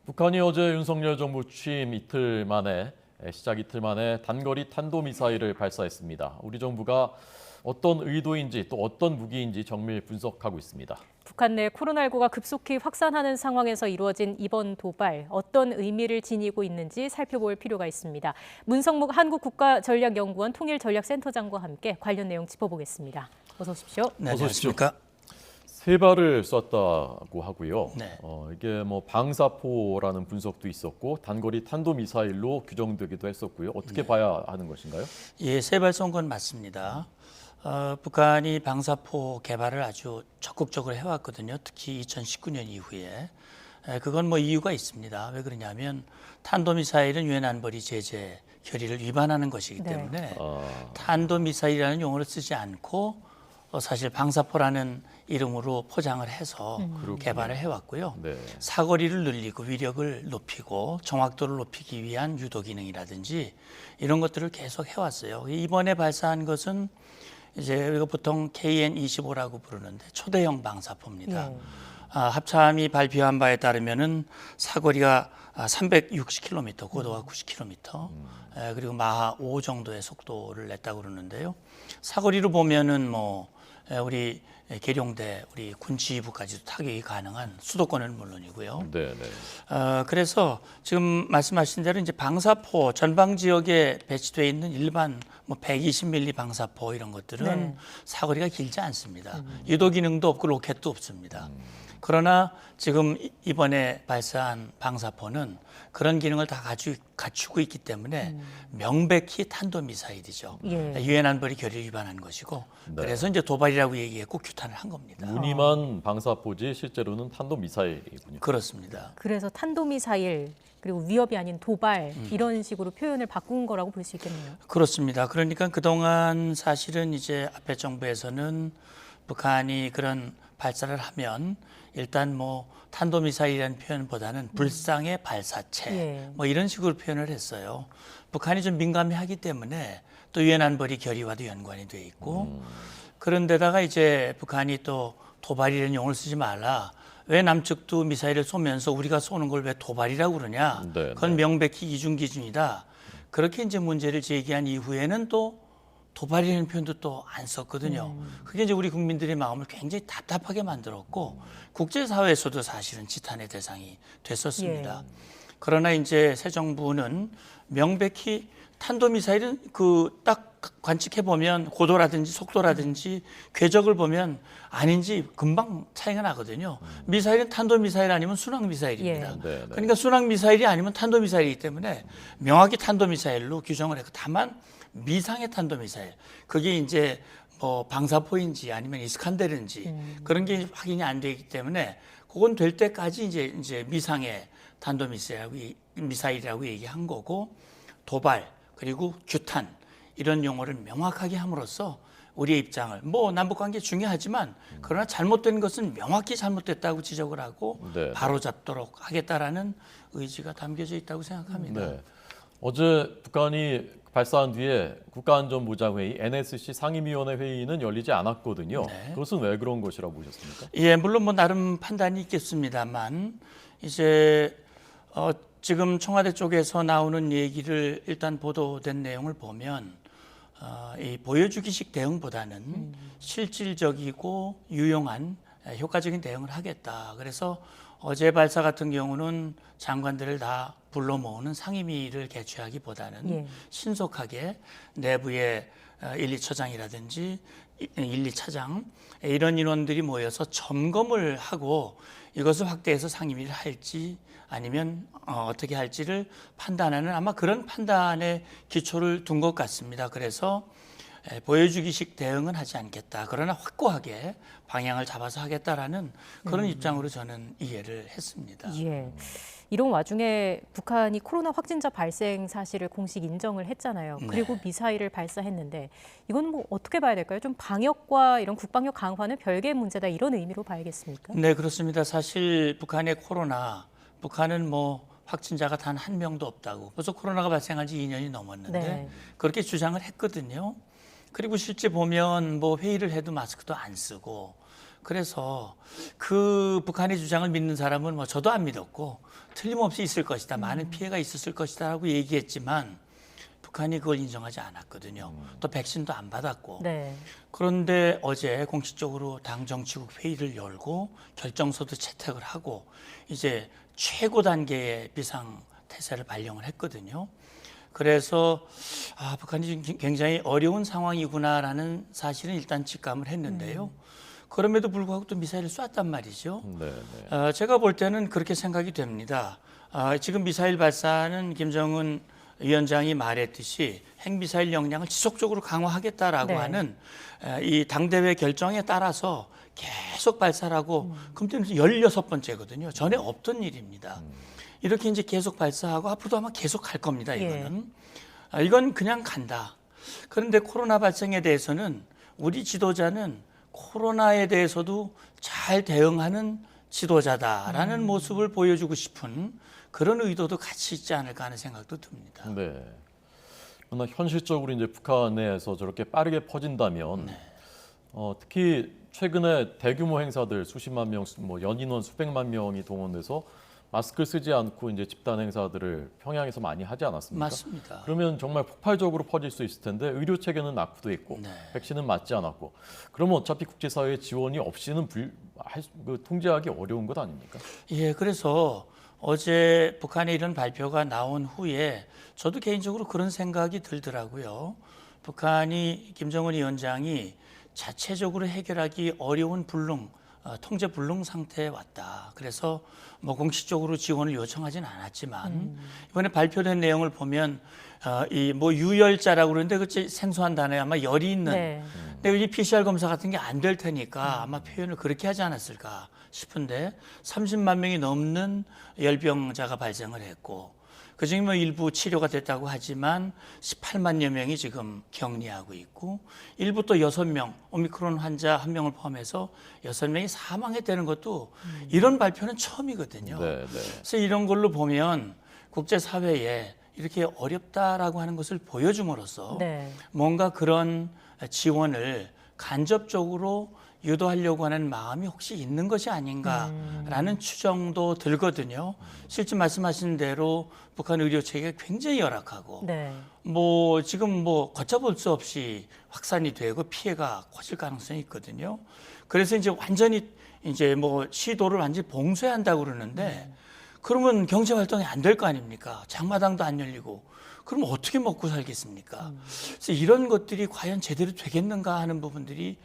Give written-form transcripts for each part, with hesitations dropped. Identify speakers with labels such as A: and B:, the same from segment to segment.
A: 북한이 어제 윤석열 정부 시작 이틀 만에 단거리 탄도미사일을 발사했습니다. 우리 정부가 어떤 의도인지 또 어떤 무기인지 정밀 분석하고 있습니다.
B: 북한 내 코로나19가 급속히 확산하는 상황에서 이루어진 이번 도발, 어떤 의미를 지니고 있는지 살펴볼 필요가 있습니다. 문성묵 한국국가전략연구원 통일전략센터장과 함께 관련 내용 짚어보겠습니다. 어서 오십시오.
C: 네, 안녕하십니까.
A: 세 발을 쐈다고 하고요.
C: 네.
A: 이게 방사포라는 분석도 있었고 단거리 탄도미사일로 규정되기도 했었고요. 어떻게 봐야 하는 것인가요?
C: 예, 세 발 쏜 건 맞습니다. 북한이 방사포 개발을 아주 적극적으로 해왔거든요. 특히 2019년 이후에. 그건 이유가 있습니다. 왜 그러냐면 탄도미사일은 유엔 안보리 제재 결의를 위반하는 것이기 때문에 탄도미사일이라는 용어를 쓰지 않고 사실 방사포라는 이름으로 포장을 해서 개발을 해왔고요.
A: 네.
C: 사거리를 늘리고 위력을 높이고 정확도를 높이기 위한 유도 기능이라든지 이런 것들을 계속 해왔어요. 이번에 발사한 것은 이제 우리가 보통 KN-25라고 부르는데 초대형 방사포입니다. 합참이 발표한 바에 따르면은 사거리가 360km, 고도가 90km, 그리고 마하 5 정도의 속도를 냈다고 그러는데요. 사거리로 보면은 우리 계룡대, 우리 군지부까지도 타격이 가능한 수도권은 물론이고요.
A: 네.
C: 그래서 지금 말씀하신 대로 이제 방사포 전방 지역에 배치되어 있는 일반 120mm 방사포 이런 것들은 사거리가 길지 않습니다. 유도 기능도 없고 로켓도 없습니다. 그러나 지금 이번에 발사한 방사포는 그런 기능을 다 갖추고 있기 때문에 명백히 탄도미사일이죠. 유엔 안보리 결의를 위반한 것이고 그래서 이제 도발이라고 얘기했고 규탄을 한 겁니다.
A: 무늬만 방사포지 실제로는 탄도미사일이군요.
C: 그렇습니다.
B: 그래서 탄도미사일 그리고 위협이 아닌 도발 이런 식으로 표현을 바꾼 거라고 볼 수 있겠네요.
C: 그렇습니다. 그러니까 그동안 사실은 이제 앞에 정부에서는 북한이 그런 발사를 하면 일단 탄도미사일이라는 표현보다는 불상의 발사체 이런 식으로 표현을 했어요. 북한이 좀 민감해하기 때문에 또 유엔 안보리 결의와도 연관이 돼 있고 그런데다가 이제 북한이 또 도발이라는 용어를 쓰지 말라. 왜 남측도 미사일을 쏘면서 우리가 쏘는 걸 왜 도발이라고 그러냐? 그건 명백히 이중 기준이다. 그렇게 이제 문제를 제기한 이후에는 또 도발이라는 표현도 또 안 썼거든요. 그게 이제 우리 국민들의 마음을 굉장히 답답하게 만들었고 국제사회에서도 사실은 지탄의 대상이 됐었습니다. 그러나 이제 새 정부는 명백히 탄도미사일은 딱 관측해 보면 고도라든지 속도라든지 궤적을 보면 아닌지 금방 차이가 나거든요. 미사일은 탄도미사일 아니면 순항미사일입니다. 그러니까 순항미사일이 아니면 탄도미사일이기 때문에 명확히 탄도미사일로 규정을 했고 다만 미상의 탄도미사일 그게 이제 방사포인지 아니면 이스칸데르인지 그런 게 확인이 안 되기 때문에 그건 될 때까지 이제 미상의 탄도미사일이라고 얘기한 거고 도발 그리고 규탄 이런 용어를 명확하게 함으로써 우리의 입장을 남북관계 중요하지만 그러나 잘못된 것은 명확히 잘못됐다고 지적을 하고 바로잡도록 하겠다라는 의지가 담겨져 있다고 생각합니다.
A: 네. 어제 북한이 발사한 뒤에 국가안전보장회의 NSC 상임위원회 회의는 열리지 않았거든요. 그것은 왜 그런 것이라고 보셨습니까?
C: 예, 물론 나름 판단이 있겠습니다만 이제 지금 청와대 쪽에서 나오는 얘기를 일단 보도된 내용을 보면 이 보여주기식 대응보다는 실질적이고 유용한 효과적인 대응을 하겠다. 그래서 어제 발사 같은 경우는 장관들을 다 불러 모으는 상임위를 개최하기보다는 신속하게 내부의 1, 2처장이라든지 1, 2차장 이런 인원들이 모여서 점검을 하고 이것을 확대해서 상임위를 할지 아니면 어떻게 할지를 판단하는 아마 그런 판단의 기초를 둔 것 같습니다. 그래서 보여주기식 대응은 하지 않겠다. 그러나 확고하게 방향을 잡아서 하겠다라는 그런 입장으로 저는 이해를 했습니다.
B: 이런 와중에 북한이 코로나 확진자 발생 사실을 공식 인정을 했잖아요. 그리고 미사일을 발사했는데 이건 어떻게 봐야 될까요? 좀 방역과 이런 국방력 강화는 별개의 문제다 이런 의미로 봐야겠습니까?
C: 네, 그렇습니다. 사실 북한의 북한은 확진자가 단 한 명도 없다고 벌써 코로나가 발생한 지 2년이 넘었는데 그렇게 주장을 했거든요. 그리고 실제 보면 회의를 해도 마스크도 안 쓰고 그래서 그 북한의 주장을 믿는 사람은 뭐 저도 안 믿었고 틀림없이 있을 것이다. 많은 피해가 있었을 것이다라고 얘기했지만 북한이 그걸 인정하지 않았거든요. 또 백신도 안 받았고.
B: 네.
C: 그런데 어제 공식적으로 당 정치국 회의를 열고 결정서도 채택을 하고 이제 최고 단계의 비상태세를 발령을 했거든요. 그래서 북한이 굉장히 어려운 상황이구나라는 사실은 일단 직감을 했는데요. 그럼에도 불구하고 또 미사일을 쐈단 말이죠.
A: 네, 네.
C: 제가 볼 때는 그렇게 생각이 됩니다. 지금 미사일 발사는 김정은 위원장이 말했듯이 핵미사일 역량을 지속적으로 강화하겠다라고
B: 네.
C: 하는 이 당대회 결정에 따라서 계속 발사하고 그럼 16번째거든요. 전에 없던 일입니다. 이렇게 이제 계속 발사하고 앞으로도 아마 계속 할 겁니다. 이거는. 이건 그냥 간다. 그런데 코로나 발생에 대해서는 우리 지도자는 코로나에 대해서도 잘 대응하는 지도자다라는 모습을 보여주고 싶은 그런 의도도 같이 있지 않을까 하는 생각도 듭니다.
A: 네. 그러나 현실적으로 이제 북한 내에서 저렇게 빠르게 퍼진다면 특히 최근에 대규모 행사들 수십만 명, 뭐 연인원 수백만 명이 동원돼서 마스크 쓰지 않고 이제 집단 행사들을 평양에서 많이 하지 않았습니까?
C: 맞습니다.
A: 그러면 정말 폭발적으로 퍼질 수 있을 텐데 의료 체계는 낙후돼 있고
C: 네.
A: 백신은 맞지 않았고 그러면 어차피 국제사회의 지원이 없이는 통제하기 어려운 것 아닙니까?
C: 예, 그래서 어제 북한의 이런 발표가 나온 후에 저도 개인적으로 그런 생각이 들더라고요. 북한이 김정은 위원장이 자체적으로 해결하기 어려운 통제 불능 상태에 왔다. 그래서 뭐 공식적으로 지원을 요청하진 않았지만 이번에 발표된 내용을 보면 이 뭐 유열자라고 그러는데 그치 생소한 단어에 아마 열이 있는.
B: 네.
C: 근데 이 PCR 검사 같은 게 안 될 테니까 아마 표현을 그렇게 하지 않았을까 싶은데 30만 명이 넘는 열병자가 발생을 했고 그중에 뭐 일부 치료가 됐다고 하지만 18만여 명이 지금 격리하고 있고 일부 또 6명 오미크론 환자 1명을 포함해서 6명이 사망했다는 것도 이런 발표는 처음이거든요.
A: 네, 네.
C: 그래서 이런 걸로 보면 국제사회에 이렇게 어렵다라고 하는 것을 보여줌으로써
B: 네.
C: 뭔가 그런 지원을 간접적으로 유도하려고 하는 마음이 혹시 있는 것이 아닌가라는 추정도 들거든요. 실제 말씀하신 대로 북한 의료 체계가 굉장히 열악하고
B: 네.
C: 뭐 지금 뭐 걷잡을 수 없이 확산이 되고 피해가 커질 가능성이 있거든요. 그래서 이제 완전히 이제 뭐 시도를 완전히 봉쇄한다고 그러는데 그러면 경제 활동이 안 될 거 아닙니까? 장마당도 안 열리고 그럼 어떻게 먹고 살겠습니까? 그래서 이런 것들이 과연 제대로 되겠는가 하는 부분들이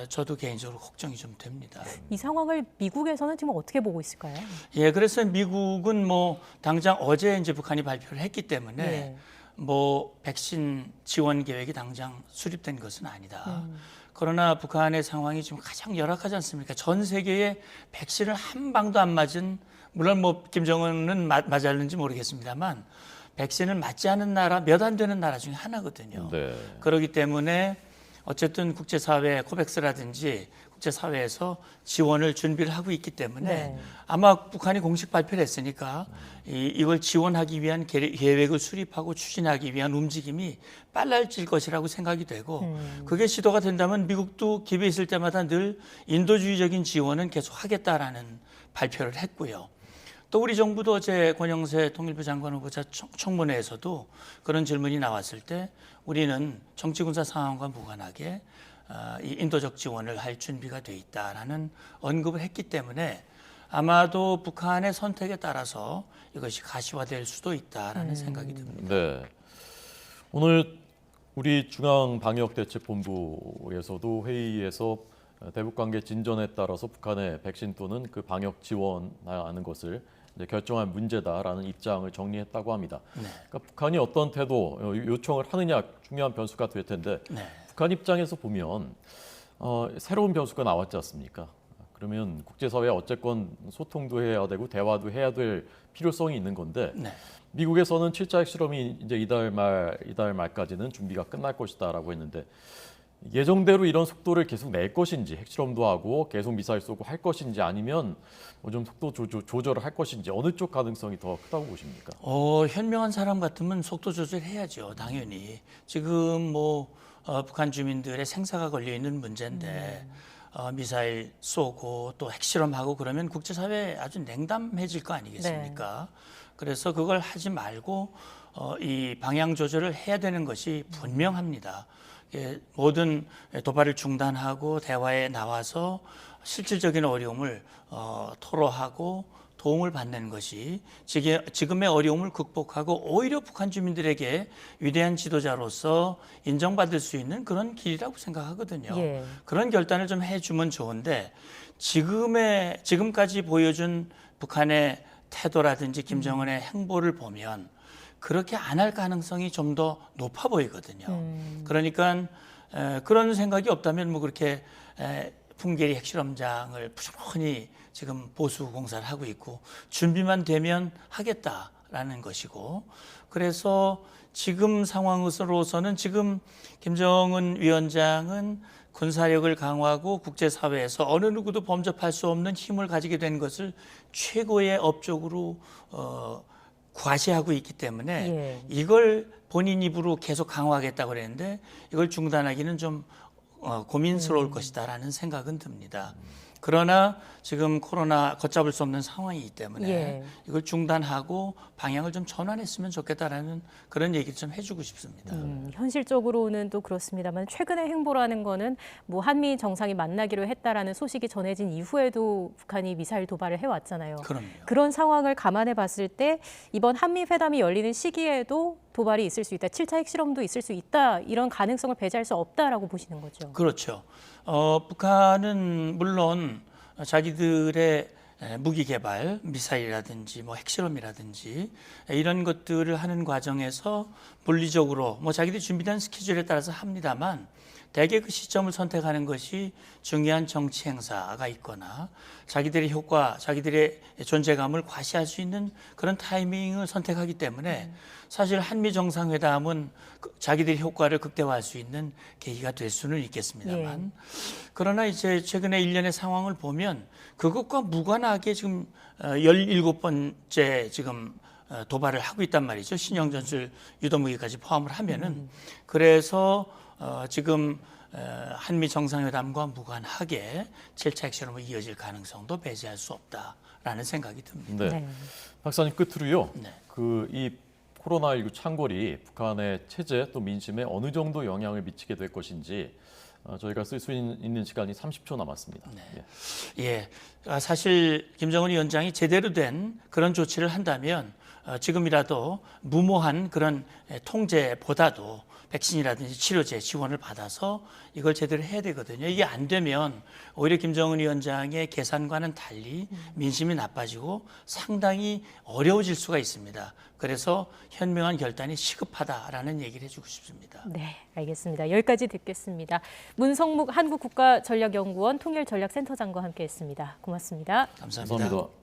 C: 저도 개인적으로 걱정이 좀 됩니다.
B: 이 상황을 미국에서는 지금 어떻게 보고 있을까요?
C: 예, 그래서 미국은 뭐 당장 어제 이제 북한이 발표를 했기 때문에
B: 네.
C: 뭐 백신 지원 계획이 당장 수립된 것은 아니다. 그러나 북한의 상황이 지금 가장 열악하지 않습니까? 전 세계에 백신을 한 방도 안 맞은 물론 뭐 김정은은 맞았는지 모르겠습니다만 백신을 맞지 않은 나라 몇 안 되는 나라 중에 하나거든요.
A: 네.
C: 그렇기 때문에 어쨌든 국제사회 코백스라든지 국제사회에서 지원을 준비를 하고 있기 때문에
B: 네.
C: 아마 북한이 공식 발표를 했으니까 이걸 지원하기 위한 계획을 수립하고 추진하기 위한 움직임이 빨라질 것이라고 생각이 되고 그게 시도가 된다면 미국도 기회에 있을 때마다 늘 인도주의적인 지원은 계속 하겠다라는 발표를 했고요. 또 우리 정부도 어제 권영세 통일부 장관 후보자 청문회에서도 그런 질문이 나왔을 때 우리는 정치군사 상황과 무관하게 이 인도적 지원을 할 준비가 돼 있다라는 언급을 했기 때문에 아마도 북한의 선택에 따라서 이것이 가시화될 수도 있다라는 생각이 듭니다.
A: 네. 오늘 우리 중앙방역대책본부에서도 회의에서 대북 관계 진전에 따라서 북한의 백신 또는 그 방역 지원하는 것을 이제 결정할 문제다라는 입장을 정리했다고 합니다.
C: 네.
A: 그러니까 북한이 어떤 태도 요청을 하느냐 중요한 변수가 될 텐데
C: 네.
A: 북한 입장에서 보면 새로운 변수가 나왔지 않습니까? 그러면 국제사회에 어쨌건 소통도 해야 되고 대화도 해야 될 필요성이 있는 건데
C: 네.
A: 미국에서는 7차 핵실험이 이제 이달 말까지는 준비가 끝날 것이다라고 했는데 예정대로 이런 속도를 계속 낼 것인지 핵실험도 하고 계속 미사일 쏘고 할 것인지 아니면 뭐 좀 속도 조절을 할 것인지 어느 쪽 가능성이 더 크다고 보십니까?
C: 현명한 사람 같으면 속도 조절해야죠. 당연히. 지금 뭐 북한 주민들의 생사가 걸려 있는 문제인데 미사일 쏘고 또 핵실험하고 그러면 국제사회 아주 냉담해질 거 아니겠습니까? 그래서 그걸 하지 말고 이 방향 조절을 해야 되는 것이 분명합니다. 모든 도발을 중단하고 대화에 나와서 실질적인 어려움을 토로하고 도움을 받는 것이 지금의 어려움을 극복하고 오히려 북한 주민들에게 위대한 지도자로서 인정받을 수 있는 그런 길이라고 생각하거든요.
B: 예.
C: 그런 결단을 좀 해주면 좋은데 지금까지 보여준 북한의 태도라든지 김정은의 행보를 보면 그렇게 안 할 가능성이 좀 더 높아 보이거든요. 그러니까 그런 생각이 없다면 뭐 그렇게 풍계리 핵실험장을 부지런히 지금 보수 공사를 하고 있고 준비만 되면 하겠다라는 것이고, 그래서 지금 상황으로서는 지금 김정은 위원장은 군사력을 강화하고 국제사회에서 어느 누구도 범접할 수 없는 힘을 가지게 된 것을 최고의 업적으로 과시하고 있기 때문에
B: 예.
C: 이걸 본인 입으로 계속 강화하겠다고 그랬는데 이걸 중단하기는 좀 고민스러울 것이다라는 생각은 듭니다. 그러나 지금 코로나 걷잡을 수 없는 상황이기 때문에
B: 예.
C: 이걸 중단하고 방향을 좀 전환했으면 좋겠다라는 그런 얘기를 좀 해주고 싶습니다.
B: 현실적으로는 또 그렇습니다만 최근의 행보라는 거는 뭐 한미 정상이 만나기로 했다라는 소식이 전해진 이후에도 북한이 미사일 도발을 해왔잖아요.
C: 그럼요.
B: 그런 상황을 감안해 봤을 때 이번 한미 회담이 열리는 시기에도 도발이 있을 수 있다, 7차 핵실험도 있을 수 있다, 이런 가능성을 배제할 수 없다라고 보시는 거죠.
C: 그렇죠. 북한은 물론 자기들의 무기 개발, 미사일이라든지 뭐 핵실험이라든지 이런 것들을 하는 과정에서 물리적으로 뭐 자기들이 준비된 스케줄에 따라서 합니다만 대개 그 시점을 선택하는 것이 중요한 정치 행사가 있거나 자기들의 효과, 자기들의 존재감을 과시할 수 있는 그런 타이밍을 선택하기 때문에 사실 한미 정상회담은 자기들의 효과를 극대화할 수 있는 계기가 될 수는 있겠습니다만 그러나 이제 최근에 일련의 상황을 보면 그것과 무관하게 지금 17번째 지금 도발을 하고 있단 말이죠. 신형 전술 유도무기까지 포함을 하면은 그래서 지금 한미 정상회담과 무관하게 7차 핵실험으로 이어질 가능성도 배제할 수 없다라는 생각이 듭니다.
A: 네.
B: 네.
A: 박사님 끝으로요.
C: 네.
A: 이 코로나19 창궐이 북한의 체제 또 민심에 어느 정도 영향을 미치게 될 것인지 저희가 쓸 수 있는 시간이 30초 남았습니다.
C: 네.
A: 예.
C: 사실 김정은 위원장이 제대로 된 그런 조치를 한다면 지금이라도 무모한 그런 통제보다도 백신이라든지 치료제 지원을 받아서 이걸 제대로 해야 되거든요. 이게 안 되면 오히려 김정은 위원장의 계산과는 달리 민심이 나빠지고 상당히 어려워질 수가 있습니다. 그래서 현명한 결단이 시급하다라는 얘기를 해주고 싶습니다.
B: 네, 알겠습니다. 여기까지 듣겠습니다. 문성묵 한국국가전략연구원 통일전략센터장과 함께했습니다. 고맙습니다.
C: 감사합니다.
A: 감사합니다.